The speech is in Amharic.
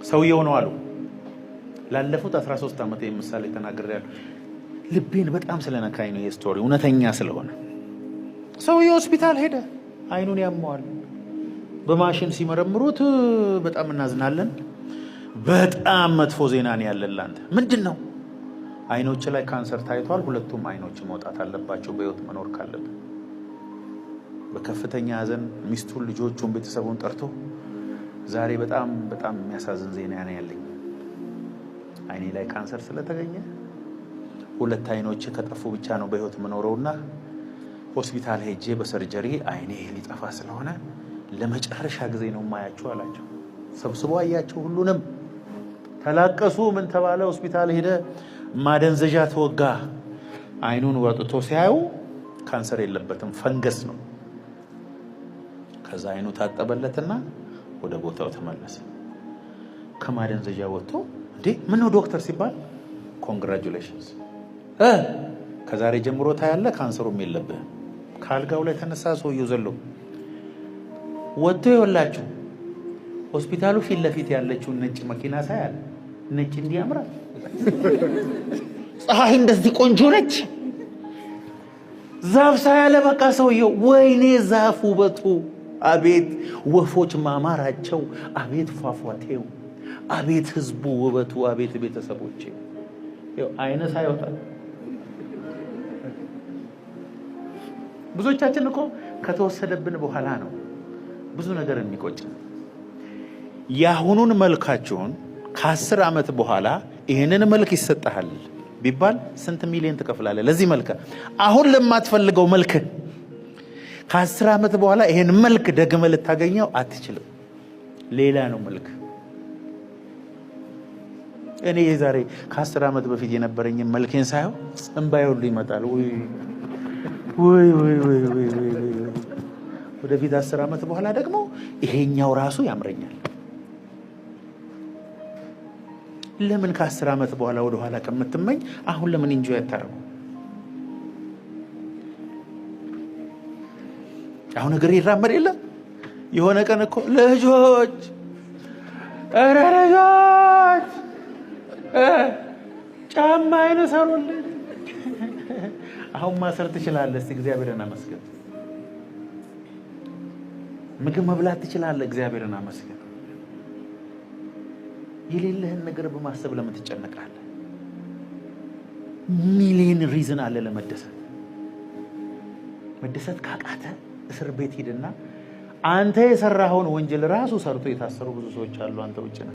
ሰውየው ነው አሉ። ላለፉት 13 ዓመት ምሳሌ ተናግሬያለሁ። ልቤን በጣም ስለነካኝ ነው ይሄ ስቶሪ እውነተኛ ስለሆነ። ሰውየው ሆስፒታል ሄደ። አይኑን ያመዋል። በማሽን ሲመረምሩት በጣም እናዝናለን። በጣም መጥፎ ዜና ነው ያለን አንተ። ምንድነው? አይኖች ላይ ካንሰር ታይቷል። ሁለቱም አይኖች መውጣት አለባቸው በህይወት መኖር ካለበት። በከፍተኛ ሐዘን ሚስቱን፣ ልጆቹን፣ ቤተሰቡን ጠርቶ ዛሬ በጣም የሚያሳዝን ዜና ነው ያለኝ። አይኔ ላይ ካንሰር ስለተገኘ ሁለት አይኖች ከጠፉ ብቻ ነው በህይወት መኖረውና ሆስፒታል ሄጄ በሰርጀሪ አይኔ ሊጠፋ ስለሆነ ለመጨረሻ ጊዜ ነው ማያቸው አላቸው። ሰብስቦ አያቸው። ሁሉንም ተላቀሱ። ምን ተባለ? ሆስፒታል ሄደ። ማደንዘዣ ተወጋ። አይኑን ወጥቶ ሲያዩ ካንሰር የለበትም፣ ፈንገስ ነው። ከዛ አይኑ ታጠበለትና ወደ ቦታው ተመለሰ። ከማደንዘዣ ወጥቶ እንዴ ምን ነው ዶክተር ሲባል ኮንግራቹሌሽንስ ከዛሬ ጀምሮ ታያለ ካንሰሩም የለብህም። ካልጋው ላይ ተነሳ ሰውየው ዘሎ ወጥቶ ይወላችሁ ሆስፒታሉ ፊት ለፊት ያለችው ነጭ መኪና ሳያል ነጭ እንዲያምራል። ፀሐይ እንደዚህ ቆንጆ ነች። ዛፍ ሳያለ በቃ ሰውየው ወይኔ ዛፍ ውበቱ፣ አቤት ወፎች ማማራቸው፣ አቤት ፏፏቴው፣ አቤት ህዝቡ ውበቱ፣ አቤት ቤተሰቦቼ። አይነ ሳይወጣ ብዙዎቻችን እኮ ከተወሰደብን በኋላ ነው ብዙ ነገር የሚቆጭ። ያሁኑን መልካችሁን ከ10 ዓመት በኋላ ይሄንን መልክ ይሰጣል ቢባል ስንት ሚሊዮን ትከፍላለህ ለዚህ መልክ? አሁን ለማትፈልገው መልክ ከ10 ዓመት በኋላ ይሄን መልክ ደግመህ ልታገኘው አትችልም። ሌላ ነው መልክ። እኔ ዛሬ ከ10 ዓመት በፊት የነበረኝ መልኬን ሳየው እንባዬ ሁሉ ይመጣል። ወይ ወደፊት 10 ዓመት በኋላ ደግሞ ይሄኛው ራሱ ያምረኛል። ለምን ከ10 ዓመት በኋላ ወደ ኋላ ከምትመኝ አሁን ለምን ኢንጆይ አታረጉ? አሁን እግር ይራመድ የለ የሆነ ቀን እኮ ልጆች ልጆች ጫማዬን ሰሩልኝ። አሁን ማሰር ትችላለህ። እስቲ እግዚአብሔርን አመስግን። ምግብ መብላት ትችላለህ። እግዚአብሔርን አመስግን። የሌለህን ነገር በማሰብ ለምን ትጨነቃለህ? ሚሊዮን ሪዝን አለ ለመደሰት። መደሰት ካቃተ እስር ቤት ሂድና አንተ የሰራኸውን ወንጀል ራሱ ሰርቶ የታሰሩ ብዙ ሰዎች አሉ። አንተ ውጭ ነህ።